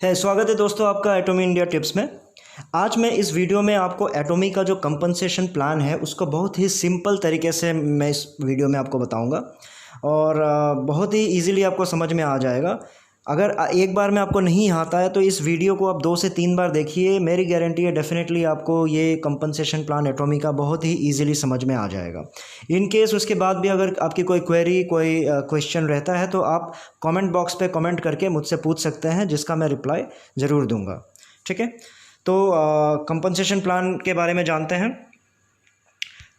स्वागत है दोस्तों आपका एटॉमी इंडिया टिप्स में। आज मैं इस वीडियो में आपको एटॉमी का जो कंपनसेशन प्लान है उसको बहुत ही सिंपल तरीके से मैं इस वीडियो में आपको बताऊंगा और बहुत ही इजीली आपको समझ में आ जाएगा। अगर एक बार में आपको नहीं आता है तो इस वीडियो को आप 2 से 3 बार देखिए, मेरी गारंटी है डेफिनेटली आपको ये कंपनसेशन प्लान एटॉमी का बहुत ही इजीली समझ में आ जाएगा। इन केस उसके बाद भी अगर आपकी कोई क्वेरी कोई क्वेश्चन रहता है तो आप कमेंट बॉक्स पे कमेंट करके मुझसे पूछ सकते हैं, जिसका मैं रिप्लाई ज़रूर दूंगा। ठीक है, तो कंपनसेशन प्लान के बारे में जानते हैं।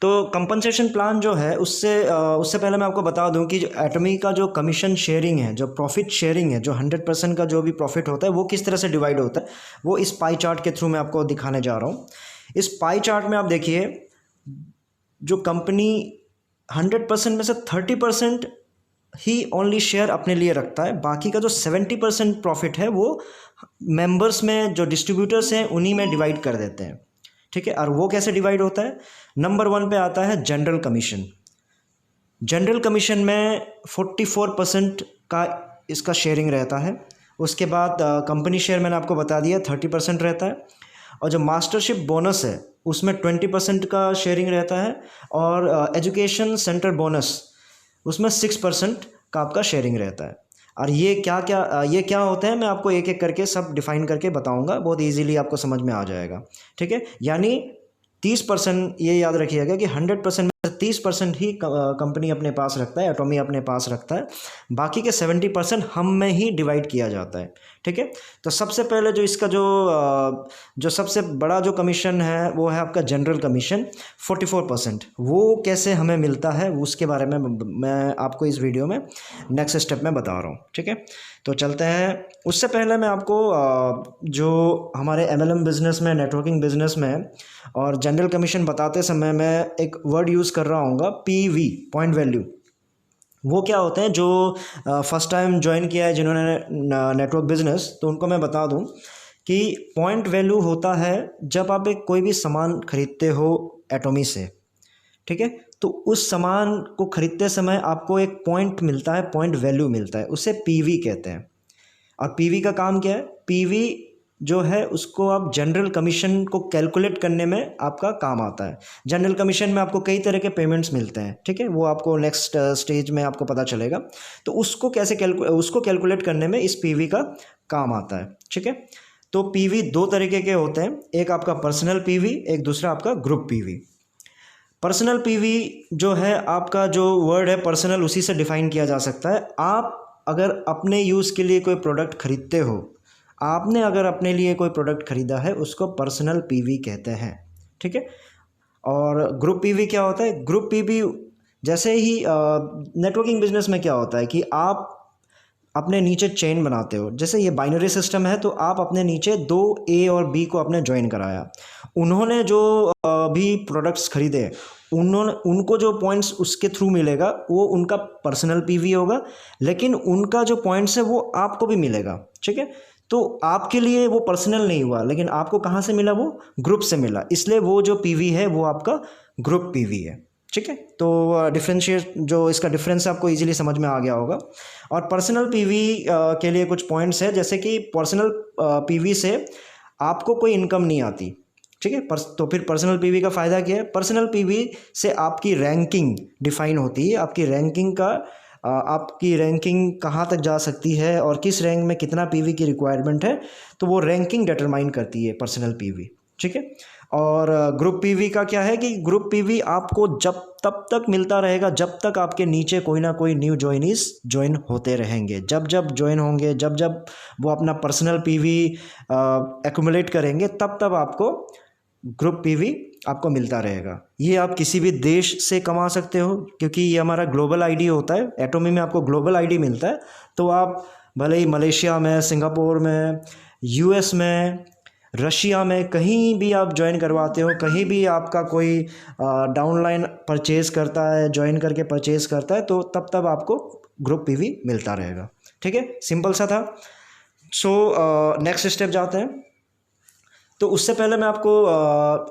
तो कंपनसेशन प्लान जो है उससे पहले मैं आपको बता दूं कि जो एटॉमी का जो कमीशन शेयरिंग है, जो प्रॉफिट शेयरिंग है, जो 100% का जो भी प्रॉफिट होता है वो किस तरह से डिवाइड होता है वो इस पाई चार्ट के थ्रू मैं आपको दिखाने जा रहा हूँ। इस पाई चार्ट में आप देखिए, जो कंपनी 100% में से 30% ही ओनली शेयर अपने लिए रखता है, बाकी का जो 70% प्रॉफिट है वो मेंबर्स में जो डिस्ट्रीब्यूटर्स हैं उन्हीं में डिवाइड कर देते हैं। ठीक है, और वो कैसे डिवाइड होता है? नंबर 1 पे आता है जनरल कमीशन। जनरल कमीशन में 44% का इसका शेयरिंग रहता है। उसके बाद कंपनी शेयर मैंने आपको बता दिया 30% रहता है, और जो मास्टरशिप बोनस है उसमें 20% का शेयरिंग रहता है, और एजुकेशन सेंटर बोनस उसमें 6% का आपका शेयरिंग रहता है। और ये क्या होते हैं मैं आपको एक एक करके सब डिफाइन करके बताऊंगा, बहुत इजीली आपको समझ में आ जाएगा। ठीक है, यानी 30%, ये याद रखिएगा कि 100% में 30% ही कंपनी अपने पास रखता है, एटॉमी अपने पास रखता है, बाकी के 70% हम में ही डिवाइड किया जाता है। ठीक है, तो सबसे पहले जो इसका जो सबसे बड़ा जो कमीशन है वो है आपका जनरल कमीशन 44%। वो कैसे हमें मिलता है उसके बारे में मैं आपको इस वीडियो में नेक्स्ट स्टेप में बता रहा हूँ। ठीक है, तो चलते हैं। उससे पहले मैं आपको जो हमारे MLM बिजनेस में, नेटवर्किंग बिजनेस में और जनरल कमीशन बताते समय मैं एक वर्ड यूज़ कर रहा हूँ, PV, पॉइंट वैल्यू। वो क्या होते हैं? जो फर्स्ट टाइम ज्वाइन किया है जिन्होंने नेटवर्क बिजनेस, तो उनको मैं बता दूं कि पॉइंट वैल्यू होता है जब आप एक कोई भी सामान खरीदते हो एटॉमी से। ठीक है, तो उस सामान को खरीदते समय आपको एक पॉइंट मिलता है, पॉइंट वैल्यू मिलता है, उसे PV कहते हैं। और PV का काम क्या है? PV जो है उसको आप जनरल कमीशन को कैलकुलेट करने में आपका काम आता है। जनरल कमीशन में आपको कई तरह के पेमेंट्स मिलते हैं। ठीक है, वो आपको नेक्स्ट स्टेज में आपको पता चलेगा। तो उसको कैलकुलेट करने में इस PV का काम आता है। ठीक है, तो PV 2 तरीके के होते हैं, एक आपका पर्सनल PV, एक दूसरा आपका ग्रुप PV। पर्सनल PV जो है, आपका जो वर्ड है पर्सनल, उसी से डिफाइन किया जा सकता है। आप अगर अपने यूज़ के लिए कोई प्रोडक्ट खरीदते हो, आपने अगर अपने लिए कोई प्रोडक्ट खरीदा है, उसको पर्सनल PV कहते हैं। ठीक है, और ग्रुप PV क्या होता है? ग्रुप PV जैसे ही नेटवर्किंग बिजनेस में क्या होता है कि आप अपने नीचे चेन बनाते हो। जैसे ये बाइनरी सिस्टम है, तो आप अपने नीचे 2 A और B को आपने ज्वाइन कराया। उन्होंने जो भी प्रोडक्ट्स खरीदे, उनको जो पॉइंट्स उसके थ्रू मिलेगा वो उनका पर्सनल PV होगा, लेकिन उनका जो पॉइंट्स है वो आपको भी मिलेगा। ठीक है, तो आपके लिए वो पर्सनल नहीं हुआ, लेकिन आपको कहाँ से मिला? वो ग्रुप से मिला, इसलिए वो जो PV है वो आपका ग्रुप PV है। ठीक है, तो डिफ्रेंशिएट जो इसका डिफरेंस आपको इजीली समझ में आ गया होगा। और पर्सनल PV के लिए कुछ पॉइंट्स है, जैसे कि पर्सनल PV से आपको कोई इनकम नहीं आती। ठीक है, तो फिर पर्सनल PV का फ़ायदा क्या है? पर्सनल PV से आपकी रैंकिंग डिफाइन होती है, आपकी रैंकिंग कहाँ तक जा सकती है और किस रैंक में कितना PV की रिक्वायरमेंट है, तो वो रैंकिंग डिटरमाइन करती है पर्सनल PV। ठीक है, और ग्रुप PV का क्या है कि ग्रुप PV आपको तब तक मिलता रहेगा जब तक आपके नीचे कोई ना कोई न्यू ज्वाइनीज ज्वाइन होते रहेंगे। जब ज्वाइन होंगे, जब वो अपना पर्सनल PV एक्यूमुलेट करेंगे, तब आपको ग्रुप PV आपको मिलता रहेगा। ये आप किसी भी देश से कमा सकते हो, क्योंकि ये हमारा ग्लोबल ID होता है। एटॉमी में आपको ग्लोबल ID मिलता है, तो आप भले ही मलेशिया में, सिंगापुर में, US में, रशिया में कहीं भी आप ज्वाइन करवाते हो, कहीं भी आपका कोई डाउनलाइन परचेज़ करता है, ज्वाइन करके परचेज़ करता है, तो तब आपको ग्रुप PV मिलता रहेगा। ठीक है, सिंपल सा था। सो नेक्स्ट स्टेप जाते हैं। तो उससे पहले मैं आपको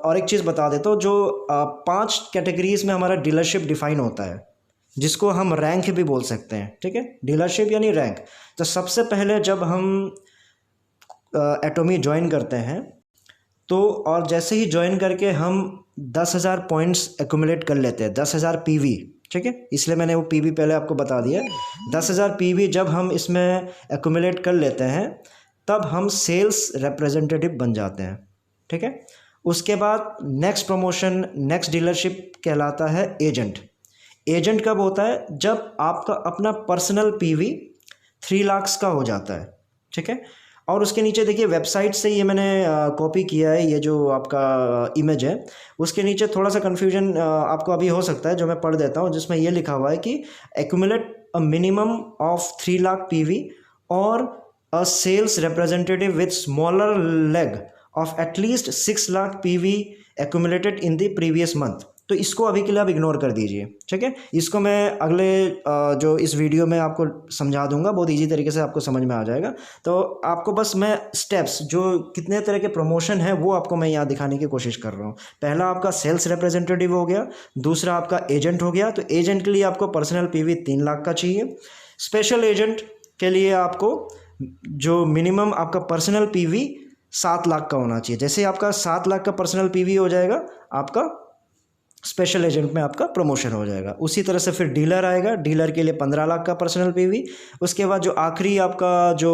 और एक चीज़ बता देता हूँ। जो 5 कैटेगरीज में हमारा डीलरशिप डिफाइन होता है, जिसको हम रैंक भी बोल सकते हैं। ठीक है, डीलरशिप यानी रैंक। तो सबसे पहले जब हम एटोमी ज्वाइन करते हैं तो, और जैसे ही ज्वाइन करके हम 10,000 पॉइंट्स एक्यूमुलेट कर लेते हैं, 10,000 पीवी, ठीक है, इसलिए मैंने वो पीवी पहले आपको बता दिया। 10,000 पीवी जब हम इसमें एक्यूमुलेट कर लेते हैं तब हम सेल्स रिप्रेजेंटेटिव बन जाते हैं, ठीक है। उसके बाद नेक्स्ट प्रमोशन, नेक्स्ट डीलरशिप कहलाता है एजेंट। एजेंट कब होता है? जब आपका अपना पर्सनल पीवी 3 लाख का हो जाता है, ठीक है। और उसके नीचे देखिए वेबसाइट से ये मैंने कॉपी किया है, ये जो आपका इमेज है उसके नीचे थोड़ा सा कन्फ्यूजन आपको अभी हो सकता है, जो मैं पढ़ देता हूँ, जिसमें ये लिखा हुआ है कि accumulate a minimum of 3 lakh PV और a sales representative with smaller leg of at least 6 lakh PV accumulated in the previous month. तो इसको अभी के लिए आप इग्नोर कर दीजिए, ठीक है। इसको मैं अगले जो इस वीडियो में आपको समझा दूंगा, बहुत इजी तरीके से आपको समझ में आ जाएगा। तो आपको बस मैं स्टेप्स, जो कितने तरह के प्रमोशन है वो आपको मैं यहाँ दिखाने की कोशिश कर रहा हूँ। पहला आपका सेल्स रिप्रेजेंटेटिव हो गया, दूसरा आपका एजेंट हो गया। तो एजेंट के लिए आपको पर्सनल पीवी 3 लाख का चाहिए। स्पेशल एजेंट के लिए आपको जो मिनिमम आपका पर्सनल पीवी 7 लाख का होना चाहिए। जैसे आपका 7 लाख का पर्सनल पीवी हो जाएगा, आपका स्पेशल एजेंट में आपका प्रमोशन हो जाएगा। उसी तरह से फिर डीलर आएगा, डीलर के लिए 15 लाख का पर्सनल पीवी। उसके बाद जो आखिरी आपका जो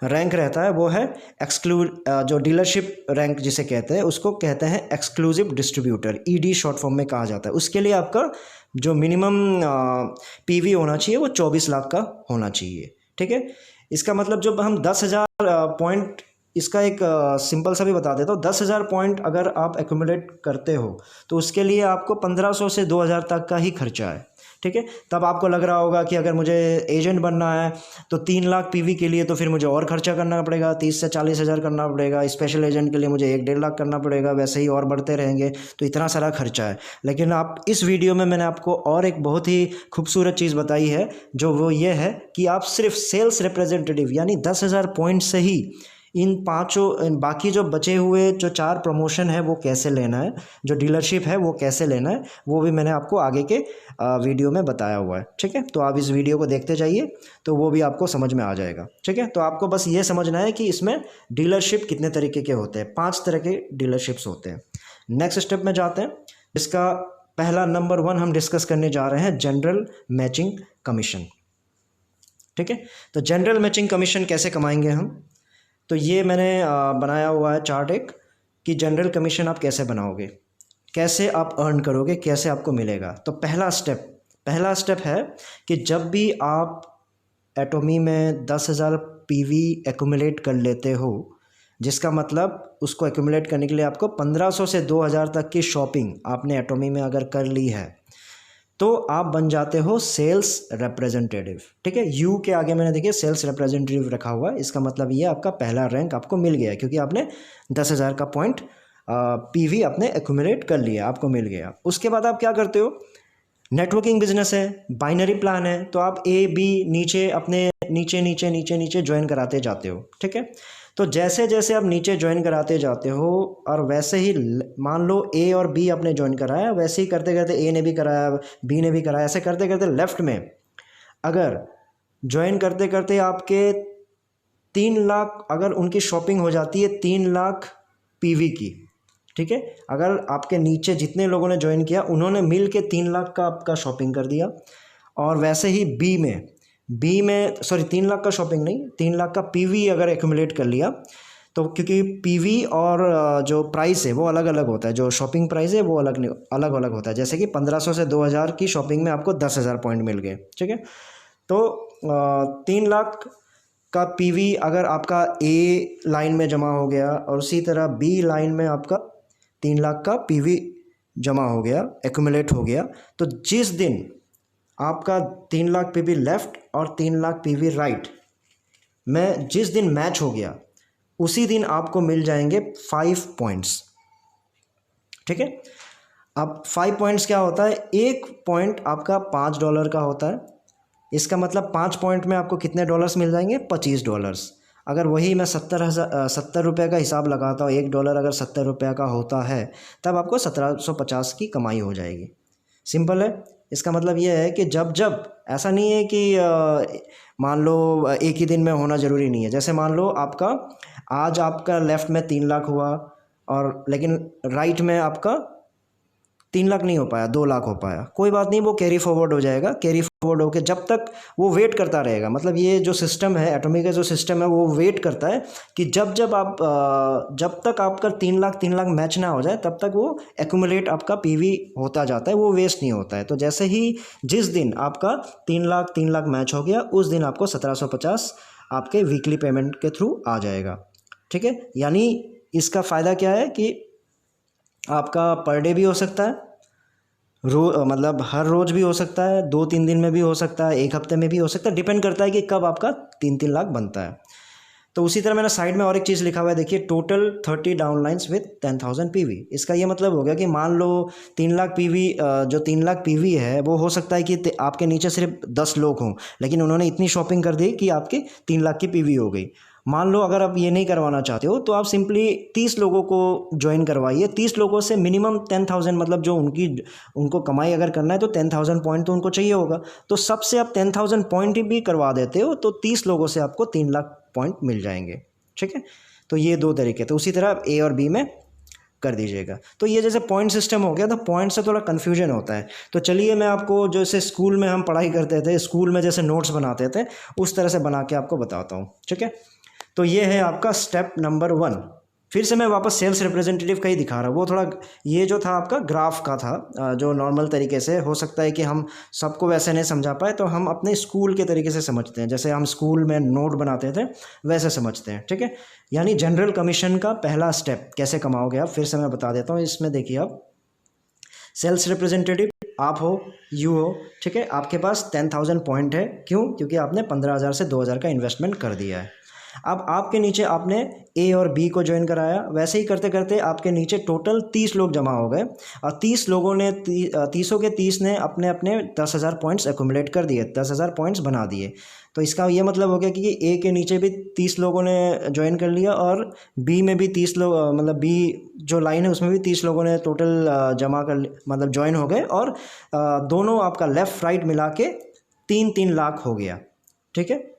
रैंक रहता है वो है जो डीलरशिप रैंक जिसे कहते हैं, उसको कहते हैं exclusive distributor, ED short form में कहा जाता है। उसके लिए आपका जो मिनिमम पीवी होना चाहिए वो 24 लाख का होना चाहिए, ठीक है। इसका मतलब जब हम 10,000 पॉइंट, इसका एक सिंपल सा भी बता देता हूँ, 10,000 पॉइंट अगर आप एक्यूमुलेट करते हो तो उसके लिए आपको 1,500 से 2,000 तक का ही खर्चा है, ठीक है। तब आपको लग रहा होगा कि अगर मुझे एजेंट बनना है तो 3 लाख पीवी के लिए तो फिर मुझे और खर्चा करना पड़ेगा, 30 से 40 हज़ार करना पड़ेगा। स्पेशल एजेंट के लिए मुझे 1-1.5 लाख करना पड़ेगा, वैसे ही और बढ़ते रहेंगे, तो इतना सारा खर्चा है। लेकिन आप इस वीडियो में मैंने आपको और एक बहुत ही खूबसूरत चीज़ बताई है, जो वो ये है कि आप सिर्फ सेल्स रिप्रेजेंटेटिव यानी 10,000 पॉइंट से ही इन बाकी जो बचे हुए जो 4 प्रमोशन है वो कैसे लेना है, जो डीलरशिप है वो कैसे लेना है, वो भी मैंने आपको आगे के वीडियो में बताया हुआ है, ठीक है। तो आप इस वीडियो को देखते जाइए तो वो भी आपको समझ में आ जाएगा, ठीक है। तो आपको बस ये समझना है कि इसमें डीलरशिप कितने तरीके के होते हैं। 5 तरह के डीलरशिप्स होते हैं। नेक्स्ट स्टेप में जाते हैं। इसका पहला नंबर 1 हम डिस्कस करने जा रहे हैं जनरल मैचिंग कमीशन, ठीक है। तो जनरल मैचिंग कमीशन कैसे कमाएंगे हम, तो ये मैंने बनाया हुआ है चार्ट एक, कि जनरल कमीशन आप कैसे बनाओगे, कैसे आप अर्न करोगे, कैसे आपको मिलेगा। तो पहला स्टेप है कि जब भी आप एटोमी में 10,000 पीवी एक्यूमुलेट कर लेते हो, जिसका मतलब उसको एक्यूमुलेट करने के लिए आपको 1,500 से 2,000 तक की शॉपिंग आपने एटोमी में अगर कर ली है तो आप बन जाते हो सेल्स रिप्रेजेंटेटिव, ठीक है। यू के आगे मैंने देखिए सेल्स रिप्रेजेंटेटिव रखा हुआ है। इसका मतलब ये आपका पहला रैंक आपको मिल गया, क्योंकि आपने 10,000 का पॉइंट पीवी आपने एक्यूमुलेट कर लिया, आपको मिल गया। उसके बाद आप क्या करते हो, नेटवर्किंग बिजनेस है, बाइनरी प्लान है, तो आप ए बी नीचे अपने नीचे नीचे नीचे नीचे ज्वाइन कराते जाते हो, ठीक है। तो जैसे जैसे आप नीचे ज्वाइन कराते जाते हो, और वैसे ही मान लो ए और बी आपने ज्वाइन कराया, वैसे ही करते करते ए ने भी कराया, बी ने भी कराया, ऐसे करते करते लेफ्ट में अगर ज्वाइन करते करते आपके 3 लाख अगर उनकी शॉपिंग हो जाती है 3 लाख पीवी की, ठीक है। अगर आपके नीचे जितने लोगों ने ज्वाइन किया उन्होंने मिल के 3 लाख का आपका शॉपिंग कर दिया, और वैसे ही बी में 3 लाख का शॉपिंग नहीं, 3 लाख का पीवी अगर एक्यूमुलेट कर लिया, तो क्योंकि पीवी और जो प्राइस है वो अलग अलग होता है, जो शॉपिंग प्राइस है वो अलग अलग होता है। जैसे कि 1,500 से 2,000 की शॉपिंग में आपको 10,000 पॉइंट मिल गए, ठीक है। तो 3 लाख का पीवी अगर आपका ए लाइन में जमा हो गया और उसी तरह बी लाइन में आपका 3 लाख का पीवी जमा हो गया, एक्यूमुलेट हो गया, तो जिस दिन आपका 3 लाख पीवी लेफ्ट और 3 लाख पीवी राइट में जिस दिन मैच हो गया, उसी दिन आपको मिल जाएंगे 5 पॉइंट्स, ठीक है। अब 5 पॉइंट्स क्या होता है, एक पॉइंट आपका $5 का होता है। इसका मतलब 5 पॉइंट में आपको कितने डॉलर्स मिल जाएंगे, $25। अगर वही मैं 70 रुपये का हिसाब लगाता हूँ, $1 अगर 70 रुपये का होता है, तब आपको 1750 की कमाई हो जाएगी। सिंपल है। इसका मतलब ये है कि जब जब ऐसा नहीं है कि मान लो एक ही दिन में होना ज़रूरी नहीं है। जैसे मान लो आपका आज आपका लेफ़्ट में 3 लाख हुआ और लेकिन राइट में आपका 3 लाख नहीं हो पाया, 2 लाख हो पाया, कोई बात नहीं, वो कैरी फॉरवर्ड हो जाएगा। कैरी फॉरवर्ड होकर जब तक वो वेट करता रहेगा, मतलब ये जो सिस्टम है, एटॉमिक का जो सिस्टम है, वो वेट करता है कि जब जब तक आपका 3 लाख मैच ना हो जाए तब तक वो एक्यूमुलेट आपका पीवी होता जाता है, वो वेस्ट नहीं होता है। तो जैसे ही जिस दिन आपका 3 लाख मैच हो गया उस दिन आपको 1750 आपके वीकली पेमेंट के थ्रू आ जाएगा। ठीक है, यानी इसका फ़ायदा क्या है कि आपका पर डे भी हो सकता है, मतलब हर रोज़ भी हो सकता है, 2-3 दिन में भी हो सकता है, 1 हफ्ते में भी हो सकता है, डिपेंड करता है कि कब आपका 3-3 लाख बनता है। तो उसी तरह मैंने साइड में और एक चीज़ लिखा हुआ है, देखिए, टोटल 30 डाउनलाइंस विद 10,000 पीवी। इसका ये मतलब हो गया कि मान लो 3 लाख पीवी, जो 3 लाख पीवी है वो हो सकता है कि आपके नीचे सिर्फ 10 लोग हों, लेकिन उन्होंने इतनी शॉपिंग कर दी कि आपके 3 लाख की पीवी हो गई। मान लो अगर आप ये नहीं करवाना चाहते हो तो आप सिंपली 30 लोगों को ज्वाइन करवाइए। 30 लोगों से मिनिमम 10,000, मतलब जो उनको कमाई अगर करना है तो 10,000 पॉइंट तो उनको चाहिए होगा। तो सबसे आप 10,000 पॉइंट भी करवा देते हो तो 30 लोगों से आपको 3 लाख पॉइंट मिल जाएंगे। ठीक है, तो ये 2 तरीके। तो उसी तरह आप ए और बी में कर दीजिएगा। तो ये जैसे पॉइंट सिस्टम हो गया, तो पॉइंट से थोड़ा कन्फ्यूजन होता है। तो चलिए मैं आपको, जैसे स्कूल में हम पढ़ाई करते थे, स्कूल में जैसे नोट्स बनाते थे, उस तरह से बना के आपको बताता हूँ। ठीक है, तो ये है आपका स्टेप नंबर 1। फिर से मैं वापस सेल्स रिप्रेजेंटेटिव का ही दिखा रहा हूँ। वो थोड़ा, ये जो था आपका ग्राफ का था, जो नॉर्मल तरीके से हो सकता है कि हम सबको वैसे नहीं समझा पाए, तो हम अपने स्कूल के तरीके से समझते हैं, जैसे हम स्कूल में नोट बनाते थे वैसे समझते हैं। ठीक है, यानी जनरल कमीशन का पहला स्टेप कैसे कमाओगे आप, फिर से मैं बता देता हूँ। इसमें देखिए, आप सेल्स रिप्रेजेंटेटिव आप हो, यू हो, ठीक है, आपके पास 10,000 पॉइंट है। क्यों? क्योंकि आपने 15,000 से 2,000 का इन्वेस्टमेंट कर दिया है। अब आपके नीचे आपने ए और बी को ज्वाइन कराया, वैसे ही करते करते आपके नीचे टोटल 30 लोग जमा हो गए और 30 लोगों ने 30 के 30 ने अपने अपने 10,000 पॉइंट्स एक्यूमुलेट कर दिए, 10,000 पॉइंट्स बना दिए। तो इसका ये मतलब हो गया कि ए के नीचे भी 30 लोगों ने ज्वाइन कर लिया और बी में भी 30 लोग, मतलब बी जो लाइन है उसमें भी 30 लोगों ने टोटल जमा कर, मतलब ज्वाइन हो गए, और दोनों आपका लेफ़्ट राइट मिला के 3-3 लाख हो गया। ठीक है,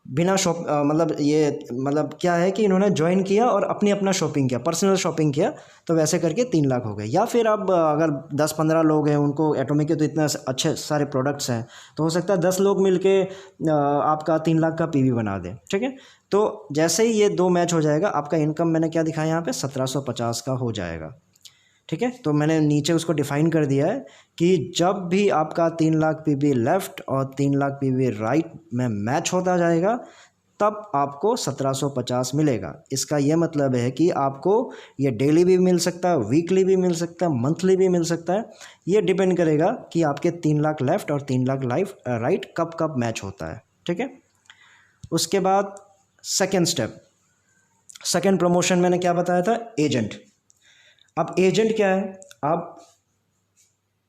बिना मतलब ये, मतलब क्या है कि इन्होंने ज्वाइन किया और अपना शॉपिंग किया, पर्सनल शॉपिंग किया, तो वैसे करके 3 लाख हो गए। या फिर अब अगर 10-15 लोग हैं, उनको एटॉमिक के तो इतना अच्छे सारे प्रोडक्ट्स हैं, तो हो सकता है 10 लोग मिलके आपका 3 लाख का पीवी बना दें। ठीक है, तो जैसे ही ये 2 मैच हो जाएगा, आपका इनकम मैंने क्या दिखाया यहाँ पे, 1750 का हो जाएगा। ठीक है, तो मैंने नीचे उसको डिफाइन कर दिया है कि जब भी आपका 3 लाख पीवी लेफ़्ट और 3 लाख पीवी राइट में मैच होता जाएगा, तब आपको 1750 मिलेगा। इसका ये मतलब है कि आपको ये डेली भी मिल सकता है, वीकली भी मिल सकता है, मंथली भी मिल सकता है। ये डिपेंड करेगा कि आपके 3 लाख लेफ़्ट और 3 लाख राइट कब कब मैच होता है। ठीक है, उसके बाद सेकेंड स्टेप, सेकेंड प्रमोशन मैंने क्या बताया था, एजेंट। अब एजेंट क्या है, आप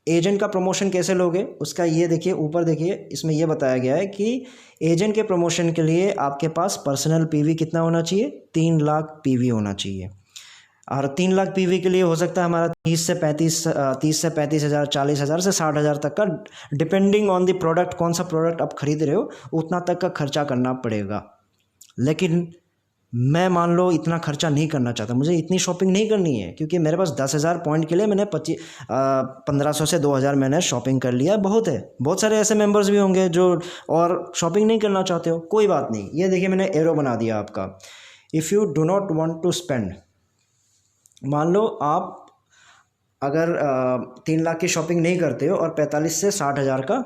एजेंट का प्रमोशन कैसे लोगे, उसका ये देखिए, ऊपर देखिए, इसमें ये बताया गया है कि एजेंट के प्रमोशन के लिए आपके पास पर्सनल पीवी कितना होना चाहिए, 3 लाख पीवी होना चाहिए। और 3 लाख पीवी के लिए हो सकता है हमारा 30 से 35 हज़ार, 40 हज़ार से 60 हज़ार तक का, डिपेंडिंग ऑन द प्रोडक्ट, कौन सा प्रोडक्ट आप खरीद रहे हो उतना तक का खर्चा करना पड़ेगा। लेकिन मैं मान लो इतना खर्चा नहीं करना चाहता, मुझे इतनी शॉपिंग नहीं करनी है, क्योंकि मेरे पास 10,000 पॉइंट के लिए मैंने 1500 से 2,000 मैंने शॉपिंग कर लिया, बहुत है। बहुत सारे ऐसे मेंबर्स भी होंगे जो और शॉपिंग नहीं करना चाहते हो, कोई बात नहीं। ये देखिए, मैंने एरो बना दिया आपका, if you do not want to spend, मान लो आप अगर 3 लाख की शॉपिंग नहीं करते हो और 45 से 60 हज़ार का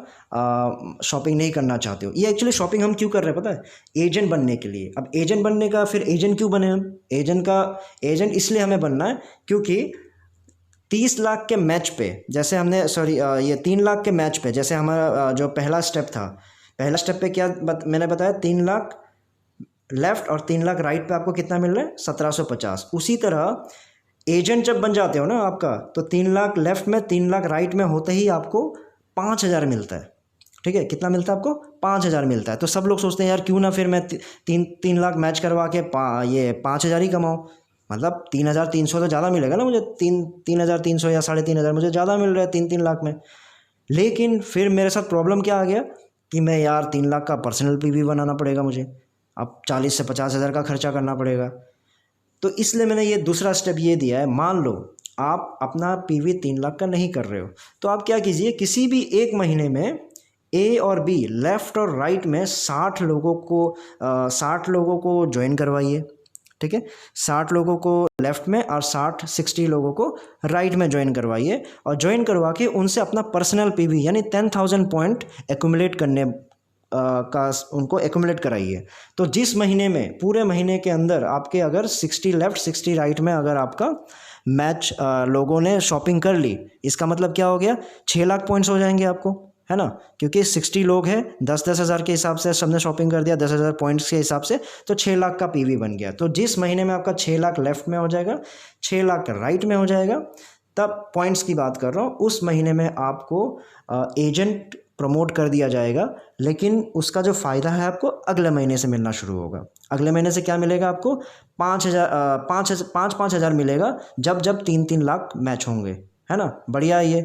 शॉपिंग नहीं करना चाहते हो। ये एक्चुअली शॉपिंग हम क्यों कर रहे हैं पता है, एजेंट बनने के लिए। अब एजेंट बनने का, फिर एजेंट क्यों बने हम, एजेंट इसलिए हमें बनना है क्योंकि 30 लाख के मैच पे, जैसे हमने ये 3 लाख के मैच पे, जैसे हमारा जो पहला स्टेप था, पहला स्टेप पे क्या मैंने बताया, 3 लाख लेफ़्ट और 3 लाख राइट पे आपको कितना मिल रहा है, 1750। उसी तरह एजेंट जब बन जाते हो ना आपका, तो 3 लाख लेफ़्ट में 3 लाख राइट में होते ही आपको 5,000 मिलता है। ठीक है, कितना मिलता है आपको, 5,000 मिलता है। तो सब लोग सोचते हैं यार क्यों ना फिर मैं 3 लाख मैच करवा के ये 5,000 ही कमाऊँ, मतलब 3,300 तो ज़्यादा मिलेगा ना मुझे, 3,300 या 3,500 मुझे ज़्यादा मिल रहा है 3-3 लाख में। लेकिन फिर मेरे साथ प्रॉब्लम क्या आ गया कि मैं यार 3 लाख का पर्सनल पीवी बनाना पड़ेगा मुझे, अब 40 से 50 हज़ार का खर्चा करना पड़ेगा। तो इसलिए मैंने ये दूसरा स्टेप ये दिया है। मान लो आप अपना पीवी 3 लाख का नहीं कर रहे हो, तो आप क्या कीजिए, किसी भी एक महीने में ए और बी, लेफ़्ट और राइट में 60 लोगों को ज्वाइन करवाइए। ठीक है, 60 लोगों को लेफ़्ट में और 60 लोगों को राइट में ज्वाइन करवाइए, और ज्वाइन करवा के उनसे अपना पर्सनल पीवी यानी 10,000 पॉइंट एक्यूमुलेट करने का उनको एक्यूमुलेट कराइए। तो जिस महीने में, पूरे महीने के अंदर आपके अगर 60 लेफ़्ट 60 राइट में अगर आपका मैच लोगों ने शॉपिंग कर ली, इसका मतलब क्या हो गया, 6 लाख पॉइंट्स हो जाएंगे आपको, है ना, क्योंकि 60 लोग हैं, 10-10 हज़ार के हिसाब से सबने शॉपिंग कर दिया, 10,000 पॉइंट्स के हिसाब से, तो 6 लाख का पीवी बन गया। तो जिस महीने में आपका 6 लाख लेफ़्ट में हो जाएगा, 6 लाख राइट में हो जाएगा, तब पॉइंट्स की बात कर रहा हूँ, उस महीने में आपको एजेंट प्रमोट कर दिया जाएगा। लेकिन उसका जो फ़ायदा है आपको अगले महीने से मिलना शुरू होगा। अगले महीने से क्या मिलेगा आपको, 5,000 मिलेगा, जब जब 3-3 लाख मैच होंगे, है ना। बढ़िया है ये।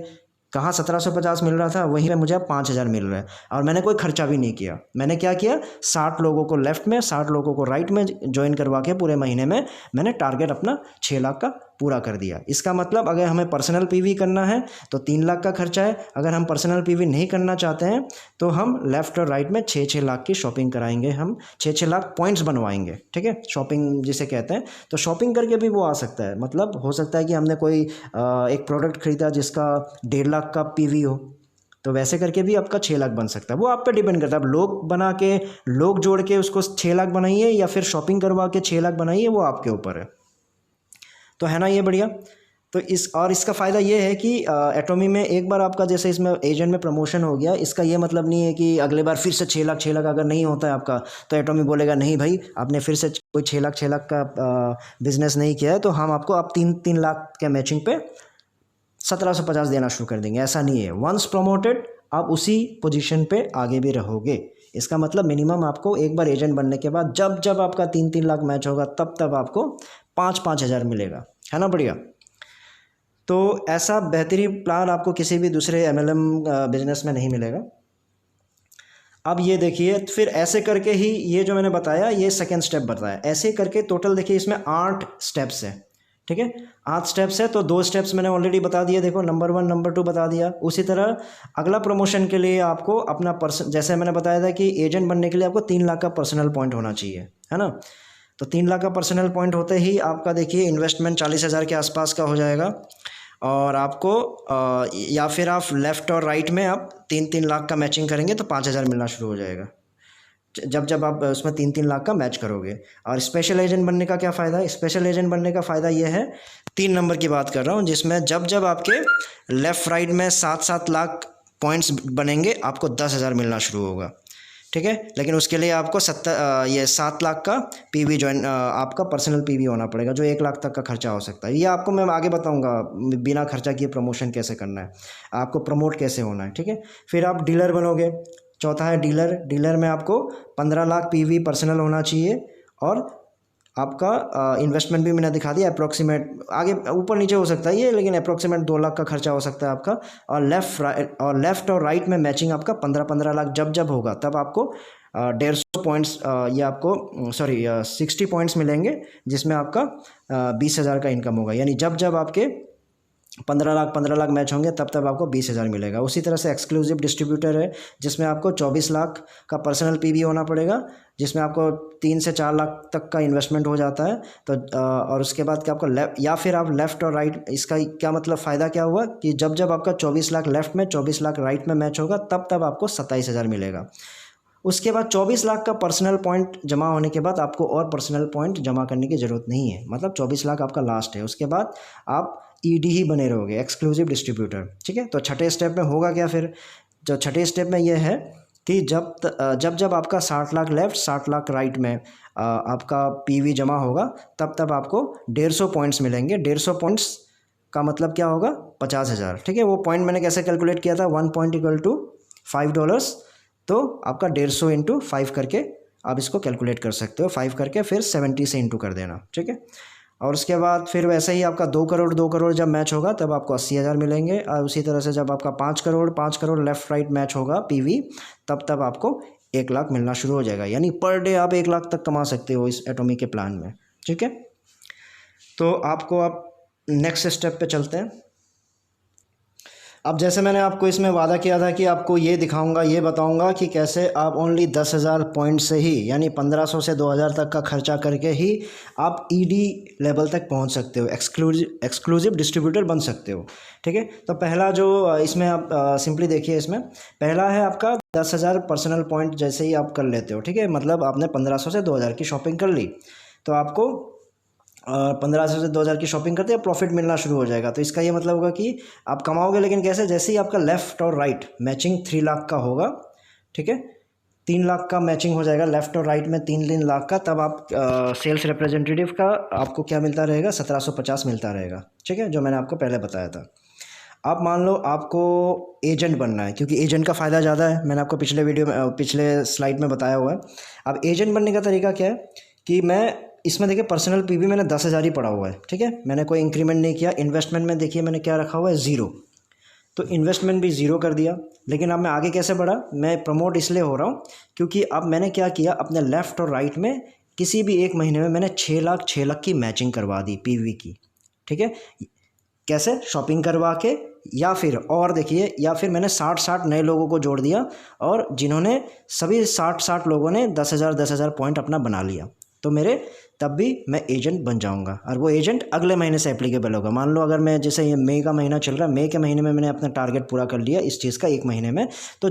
कहाँ 1750 मिल रहा था, वहीं पे मुझे अब 5,000 मिल रहा है, और मैंने कोई खर्चा भी नहीं किया। मैंने क्या किया, 60 लोगों को लेफ़्ट में, 60 लोगों को राइट में ज्वाइन करवा के पूरे महीने में मैंने टारगेट अपना 6 लाख का पूरा कर दिया। इसका मतलब अगर हमें पर्सनल पीवी करना है तो 3 लाख का खर्चा है। अगर हम पर्सनल पीवी नहीं करना चाहते हैं तो हम लेफ़्ट और राइट में 6-6 लाख की शॉपिंग कराएंगे, हम 6-6 लाख पॉइंट्स बनवाएंगे। ठीक है, शॉपिंग जिसे कहते हैं, तो शॉपिंग करके भी वो आ सकता है। मतलब हो सकता है कि हमने कोई एक प्रोडक्ट खरीदा जिसका 1.5 लाख का पीवी हो, तो वैसे करके भी आपका 6 लाख बन सकता है। वो आप पे डिपेंड करता है, अब लोग बना के, लोग जोड़ के उसको 6 लाख बनाइए या फिर शॉपिंग करवा के 6 लाख बनाइए, वो आपके ऊपर है। तो है ना ये बढ़िया। तो इसका फ़ायदा ये है कि एटॉमी में एक बार आपका जैसे इसमें एजेंट में प्रमोशन हो गया, इसका ये मतलब नहीं है कि अगले बार फिर से 6 लाख अगर नहीं होता है आपका, तो एटॉमी बोलेगा नहीं भाई, आपने फिर से कोई 6 लाख का बिजनेस नहीं किया है, तो हम आपको आप 3 लाख के मैचिंग पे 1750 देना शुरू कर देंगे। ऐसा नहीं है। वंस प्रमोटेड, आप उसी पोजीशन पे आगे भी रहोगे। इसका मतलब मिनिमम आपको एक बार एजेंट बनने के बाद जब जब आपका 3-3 लाख मैच होगा, तब तब आपको 5-5 हज़ार मिलेगा, है ना। बढ़िया। तो ऐसा बेहतरीन प्लान आपको किसी भी दूसरे एमएलएम बिजनेस में नहीं मिलेगा। अब ये देखिए, फिर ऐसे करके ही ये जो मैंने बताया, ये सेकेंड स्टेप बताया, ऐसे करके टोटल देखिए इसमें 8 स्टेप्स है। ठीक है, 8 स्टेप्स है, तो 2 स्टेप्स मैंने ऑलरेडी बता दिए, देखो, नंबर 1 नंबर 2 बता दिया। उसी तरह अगला प्रमोशन के लिए आपको अपना जैसे मैंने बताया था कि एजेंट बनने के लिए आपको 3 लाख का पर्सनल पॉइंट होना चाहिए, है ना। तो 3 लाख का पर्सनल पॉइंट होते ही आपका देखिए इन्वेस्टमेंट 40,000 के आसपास का हो जाएगा, और आपको या फिर आप लेफ़्ट और राइट में आप 3-3 लाख का मैचिंग करेंगे तो 5,000 मिलना शुरू हो जाएगा, जब जब आप उसमें 3-3 लाख का मैच करोगे। और स्पेशल एजेंट बनने का क्या फ़ायदा है, स्पेशल एजेंट बनने का फ़ायदा ये है, 3 नंबर की बात कर रहा हूँ, जिसमें जब जब आपके लेफ़्ट राइट में 7-7 लाख पॉइंट्स बनेंगे, आपको 10,000 मिलना शुरू होगा। ठीक है, लेकिन उसके लिए आपको 7 लाख का पीवी ज्वाइन, आपका पर्सनल पीवी होना पड़ेगा, जो 1 लाख तक का खर्चा हो सकता है। ये आपको मैं आगे बताऊंगा बिना खर्चा किए प्रमोशन कैसे करना है, आपको प्रमोट कैसे होना है। ठीक है, फिर आप डीलर बनोगे। चौथा है डीलर। डीलर में आपको 15 लाख पीवी पर्सनल होना चाहिए, और आपका इन्वेस्टमेंट भी मैंने दिखा दिया अप्रॉक्सीमेट, आगे ऊपर नीचे हो सकता है ये, लेकिन अप्रॉक्सीमेट 2 लाख का खर्चा हो सकता है आपका। और लेफ़्ट और राइट में मैचिंग आपका 15-15 लाख जब जब होगा, तब आपको 150 पॉइंट्स, ये आपको 60 पॉइंट्स मिलेंगे, जिसमें आपका 20,000 का इनकम होगा। यानी जब जब आपके 15 लाख मैच होंगे, तब तब आपको 20,000 मिलेगा। उसी तरह से एक्सक्लूसिव डिस्ट्रीब्यूटर है, जिसमें आपको 24 लाख का पर्सनल पीवी होना पड़ेगा, जिसमें आपको 3 से 4 लाख तक का इन्वेस्टमेंट हो जाता है। तो और उसके बाद क्या आपको या फिर आप लेफ़्ट और राइट, इसका क्या मतलब फ़ायदा क्या हुआ कि जब जब आपका 24 लाख लेफ़्ट में, 24 लाख राइट में मैच होगा, तब तब आपको 27,000 मिलेगा। उसके बाद 24 लाख का पर्सनल पॉइंट जमा होने के बाद आपको और पर्सनल पॉइंट जमा करने की ज़रूरत नहीं है, मतलब 24 लाख आपका लास्ट है। उसके बाद आप ईडी ही बने रहोगे, एक्सक्लूसिव डिस्ट्रीब्यूटर। ठीक है, तो छठे स्टेप में होगा क्या फिर, जो छठे स्टेप में यह है कि जब जब आपका 60 लाख लेफ़्ट 60 लाख राइट में आपका पीवी जमा होगा, तब तब आपको 150 पॉइंट्स मिलेंगे। 150 पॉइंट्स का मतलब क्या होगा, 50,000। ठीक है, वो पॉइंट मैंने कैसे कैलकुलेट किया था, 1 पॉइंट इक्वल टू $5, तो आपका 150 इंटू 5 करके आप इसको कैलकुलेट कर सकते हो, 5 करके फिर 70 से इंटू कर देना। ठीक है, और उसके बाद फिर वैसे ही आपका 2 करोड़ जब मैच होगा, तब आपको 80,000 मिलेंगे। और उसी तरह से जब आपका 5 करोड़ लेफ़्ट राइट मैच होगा पीवी, तब आपको 1 लाख मिलना शुरू हो जाएगा। यानी पर डे आप 1 लाख तक कमा सकते हो इस एटॉमी के प्लान में। ठीक है, तो आपको अब नेक्स्ट स्टेप पे चलते हैं। अब जैसे मैंने आपको इसमें वादा किया था कि आपको ये दिखाऊंगा, ये बताऊंगा कि कैसे आप ओनली 10,000 पॉइंट से ही, यानी 1500 से 2000 तक का खर्चा करके ही आप ईडी लेवल तक पहुंच सकते हो, एक्सक्लूसिव डिस्ट्रीब्यूटर बन सकते हो। ठीक है, तो पहला जो इसमें आप सिंपली देखिए, इसमें पहला है आपका 10,000 पर्सनल पॉइंट जैसे ही आप कर लेते हो। ठीक है, मतलब आपने 1500 से 2000 की शॉपिंग कर ली तो आपको 1500 से 2000 की शॉपिंग करते हैं, प्रॉफिट मिलना शुरू हो जाएगा। तो इसका ये मतलब होगा कि आप कमाओगे, लेकिन कैसे? जैसे ही आपका लेफ़्ट और राइट मैचिंग 3 लाख का होगा, ठीक है, 3 लाख का मैचिंग हो जाएगा लेफ़्ट और राइट में, 3 लाख का, तब आप सेल्स रिप्रेजेंटेटिव का आपको क्या मिलता रहेगा? 1750 मिलता रहेगा। ठीक है, जो मैंने आपको पहले बताया था। आप मान लो आपको एजेंट बनना है, क्योंकि एजेंट का फ़ायदा ज़्यादा है, मैंने आपको पिछले स्लाइड में बताया हुआ है। अब एजेंट बनने का तरीका क्या है कि मैं इसमें देखिए पर्सनल पीवी मैंने 10,000 ही पड़ा हुआ है। ठीक है, मैंने कोई इंक्रीमेंट नहीं किया। इन्वेस्टमेंट में देखिए मैंने क्या रखा हुआ है? 0। तो इन्वेस्टमेंट भी 0 कर दिया। लेकिन अब मैं आगे कैसे बढ़ा? मैं प्रमोट इसलिए हो रहा हूँ क्योंकि अब मैंने क्या किया, अपने लेफ़्ट और राइट में किसी भी एक महीने में मैंने 6 लाख की मैचिंग करवा दी पीवी की। ठीक है, कैसे? शॉपिंग करवा के, या फिर और देखिए, या फिर मैंने 60 नए लोगों को जोड़ दिया, और जिन्होंने सभी 60 लोगों ने 10,000 पॉइंट अपना बना लिया, तो मेरे तब भी मैं एजेंट बन जाऊंगा। और वो एजेंट अगले महीने से एप्लीकेबल होगा। मान लो अगर मैं, जैसे ये मई का महीना चल रहा है, मई के महीने में मैंने अपना टारगेट पूरा कर लिया इस चीज़ का 1 महीने में, तो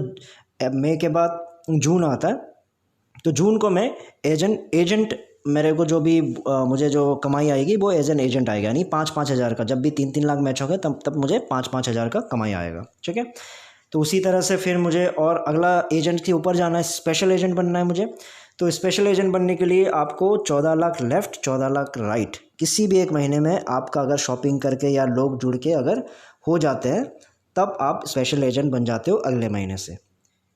मई के बाद जून आता है, तो जून को मैं एजेंट मेरे को जो भी मुझे जो कमाई आएगी वो एज एन एजेंट आएगा, यानी 5-5 हज़ार का। जब भी 3-3 लाख मैच होगा तब मुझे 5-5 हज़ार का कमाई आएगा। ठीक है, तो उसी तरह से फिर मुझे और अगला एजेंट के ऊपर जाना है, स्पेशल एजेंट बनना है मुझे। तो स्पेशल एजेंट बनने के लिए आपको 14 लाख लेफ़्ट, 14 लाख राइट, किसी भी एक महीने में आपका अगर शॉपिंग करके या लोग जुड़ के अगर हो जाते हैं, तब आप स्पेशल एजेंट बन जाते हो अगले महीने से।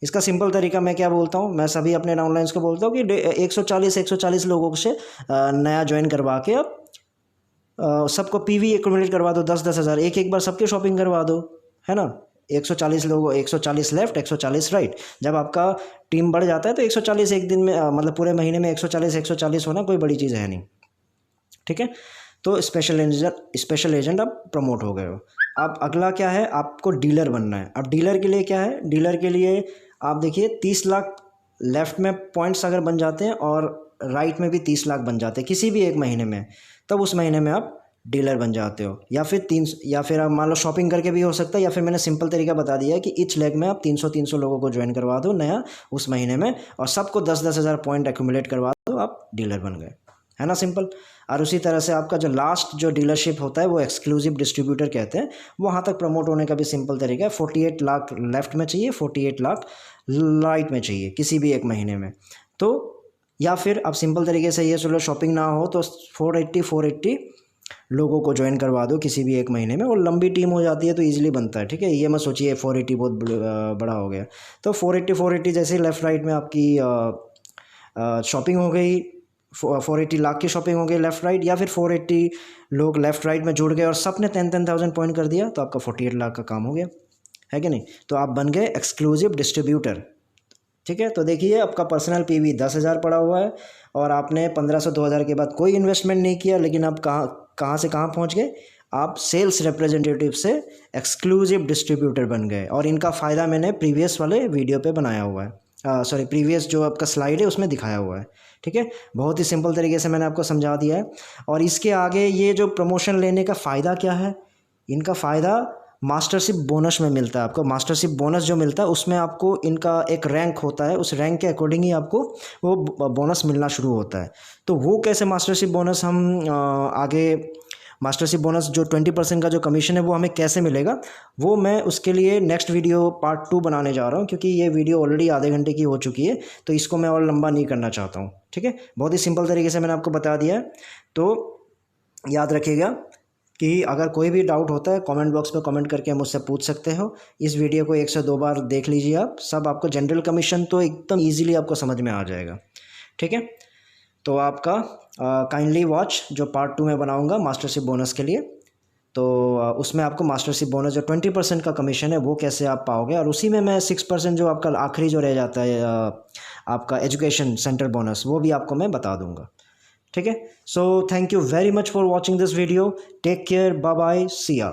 इसका सिंपल तरीका मैं क्या बोलता हूँ, मैं सभी अपने डाउनलाइंस को बोलता हूँ कि 140 लोगों से नया ज्वाइन करवा के अब सबको पीवी एक्यूमुलेट करवा दो, 10-10 हज़ार, एक बार सबके शॉपिंग करवा दो, है ना। 140 लोगों, 140 लेफ्ट, 140 राइट। जब आपका टीम बढ़ जाता है तो 140 एक दिन में, मतलब पूरे महीने में 140 होना कोई बड़ी चीज़ है नहीं। ठीक है, तो स्पेशल एजेंट अब प्रमोट हो गए हो। अब अगला क्या है, आपको डीलर बनना है। अब डीलर के लिए क्या है? डीलर के लिए आप देखिए 30 लाख लेफ़्ट में पॉइंट्स अगर बन जाते हैं और राइट में भी 30 लाख बन जाते हैं किसी भी एक महीने में, तब उस महीने में आप डीलर बन जाते हो। या फिर आप मान लो शॉपिंग करके भी हो सकता है, या फिर मैंने सिंपल तरीका बता दिया है कि ईच लेग में आप 300 लोगों को ज्वाइन करवा दो नया उस महीने में, और सबको 10-10 हज़ार पॉइंट एक्यूमुलेट करवा दो, आप डीलर बन गए, है ना, सिंपल। और उसी तरह से आपका जो लास्ट जो डीलरशिप होता है वो एक्सक्लूसिव डिस्ट्रीब्यूटर कहते हैं, वहाँ तक प्रमोट होने का भी सिंपल तरीका है। 48 लाख लेफ़्ट में चाहिए, 48 लाख राइट में चाहिए किसी भी एक महीने में। तो या फिर आप सिंपल तरीके से ये चलो शॉपिंग ना हो तो 480 लोगों को ज्वाइन करवा दो किसी भी एक महीने में, और लंबी टीम हो जाती है तो ईजिली बनता है। ठीक है, ये मत सोचिए 480 बहुत बड़ा हो गया। तो 480 जैसे लेफ़्ट राइट में आपकी शॉपिंग हो गई, 480 लाख की शॉपिंग हो गई लेफ़्ट राइट, या फिर 480 लोग लेफ़्ट राइट में जुड़ गए और सब ने 10,000 पॉइंट कर दिया, तो आपका 48 लाख का काम हो गया, है कि नहीं। तो आप बन गए एक्सक्लूसिव डिस्ट्रीब्यूटर। ठीक है, तो देखिए आपका पर्सनल पीवी 10,000 पड़ा हुआ है, और आपने 1500-2000 के बाद कोई इन्वेस्टमेंट नहीं किया, लेकिन आप कहाँ से कहाँ पहुँच गए? आप सेल्स रिप्रेजेंटेटिव से एक्सक्लूसिव डिस्ट्रीब्यूटर बन गए। और इनका फ़ायदा मैंने प्रीवियस वाले वीडियो पे बनाया हुआ है, प्रीवियस जो आपका स्लाइड है उसमें दिखाया हुआ है। ठीक है, बहुत ही सिंपल तरीके से मैंने आपको समझा दिया है। और इसके आगे ये जो प्रमोशन लेने का फ़ायदा क्या है, इनका फ़ायदा मास्टरशिप बोनस में मिलता है आपको। मास्टरशिप बोनस जो मिलता है उसमें आपको इनका एक रैंक होता है, उस रैंक के अकॉर्डिंग ही आपको वो बोनस मिलना शुरू होता है। तो वो कैसे मास्टरशिप बोनस हम आगे, मास्टरशिप बोनस जो 20% का जो कमीशन है वो हमें कैसे मिलेगा, वो मैं उसके लिए नेक्स्ट वीडियो पार्ट 2 बनाने जा रहा हूँ, क्योंकि ये वीडियो ऑलरेडी आधे घंटे की हो चुकी है, तो इसको मैं और लंबा नहीं करना चाहता हूँ। ठीक है, बहुत ही सिंपल तरीके से मैंने आपको बता दिया है। तो याद रखिएगा कि अगर कोई भी डाउट होता है कमेंट बॉक्स में कमेंट करके मुझसे पूछ सकते हो। इस वीडियो को 1 से 2 बार देख लीजिए आप, सब आपको जनरल कमीशन तो एकदम ईजिली आपको समझ में आ जाएगा। ठीक है, तो आपका काइंडली वॉच जो पार्ट 2 में बनाऊंगा मास्टरशिप बोनस के लिए, तो उसमें आपको मास्टरशिप बोनस जो 20% का कमीशन है वो कैसे आप पाओगे, और उसी में मैं 6% जो आपका आखिरी जो रह जाता है आपका एजुकेशन सेंटर बोनस, वो भी आपको मैं बता दूंगा। ठीक है। So thank you very much for watching this video. Take care, bye bye, see या।